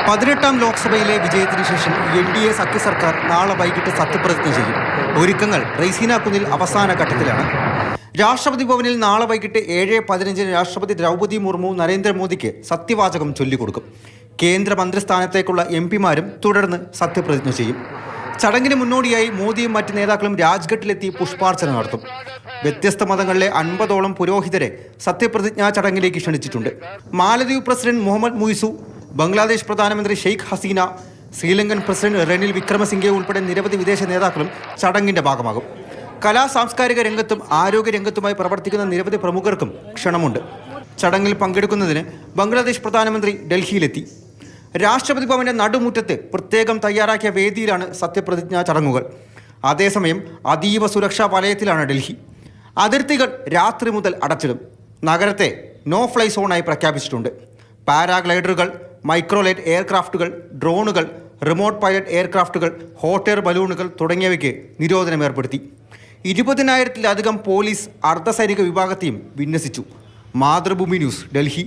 18ാം ലോക്സഭയിലെ വിജയത്തിന് ശേഷം NDA സഖ്യ സർക്കാർ നാളെ വൈകിട്ട് സത്യപ്രതിജ്ഞ ചെയ്യും. ഒരുക്കങ്ങൾ റൈസീന കുന്നിൽ അവസാന ഘട്ടത്തിലാണ്. രാഷ്ട്രപതി ഭവനിൽ നാളെ വൈകിട്ട് 7:15 രാഷ്ട്രപതി ദ്രൗപദി മുർമു നരേന്ദ്രമോദിക്ക് സത്യവാചകം ചൊല്ലിക്കൊടുക്കും. കേന്ദ്രമന്ത്രിസ്ഥാനത്തേക്കുള്ള MP-മാരും തുടർന്ന് സത്യപ്രതിജ്ഞ ചെയ്യും. ചടങ്ങിന് മുന്നോടിയായി മോദിയും മറ്റ് നേതാക്കളും രാജ്ഘട്ടിലെത്തി പുഷ്പാർച്ചന നടത്തും. വ്യത്യസ്ത മതങ്ങളിലെ 50ഓളം പുരോഹിതരെ സത്യപ്രതിജ്ഞാ ചടങ്ങിലേക്ക് ക്ഷണിച്ചിട്ടുണ്ട്. മാലദ്വീപ് പ്രസിഡന്റ് മുഹമ്മദ് മുയിസു, ബംഗ്ലാദേശ് പ്രധാനമന്ത്രി ഷെയ്ഖ് ഹസീന, ശ്രീലങ്കൻ പ്രസിഡന്റ് റെനിൽ വിക്രമസിംഗെ ഉൾപ്പെടെ നിരവധി വിദേശ നേതാക്കളും ചടങ്ങിന്റെ ഭാഗമാകും. സാംസ്കാരിക രംഗത്തും ആരോഗ്യ രംഗത്തുമായി പ്രവർത്തിക്കുന്ന നിരവധി പ്രമുഖർക്കും ക്ഷണമുണ്ട്. ചടങ്ങിൽ പങ്കെടുക്കുന്നതിന് ബംഗ്ലാദേശ് പ്രധാനമന്ത്രി ഡൽഹിയിലെത്തി. രാഷ്ട്രപതി ഭവന്റെ നടുമുറ്റത്ത് പ്രത്യേകം തയ്യാറാക്കിയ വേദിയിലാണ് സത്യപ്രതിജ്ഞാ ചടങ്ങുകൾ. അതേസമയം അതീവ സുരക്ഷാ വലയത്തിലാണ് ഡൽഹി. അതിർത്തികൾ രാത്രി മുതൽ അടച്ചിടും. നഗരത്തെ നോ ഫ്ലൈ സോണായി പ്രഖ്യാപിച്ചിട്ടുണ്ട്. പാരാഗ്ലൈഡറുകൾ, മൈക്രോലൈറ്റ് എയർക്രാഫ്റ്റുകൾ, ഡ്രോണുകൾ, റിമോട്ട് പൈലറ്റ് എയർക്രാഫ്റ്റുകൾ, ഹോട്ട് എയർ ബലൂണുകൾ തുടങ്ങിയവയ്ക്ക് നിരോധനം ഏർപ്പെടുത്തി. 20,000-ത്തിലധികം പോലീസ്, അർദ്ധസൈനിക വിഭാഗത്തെയും വിന്യസിച്ചു. മാതൃഭൂമി ന്യൂസ്, ഡൽഹി.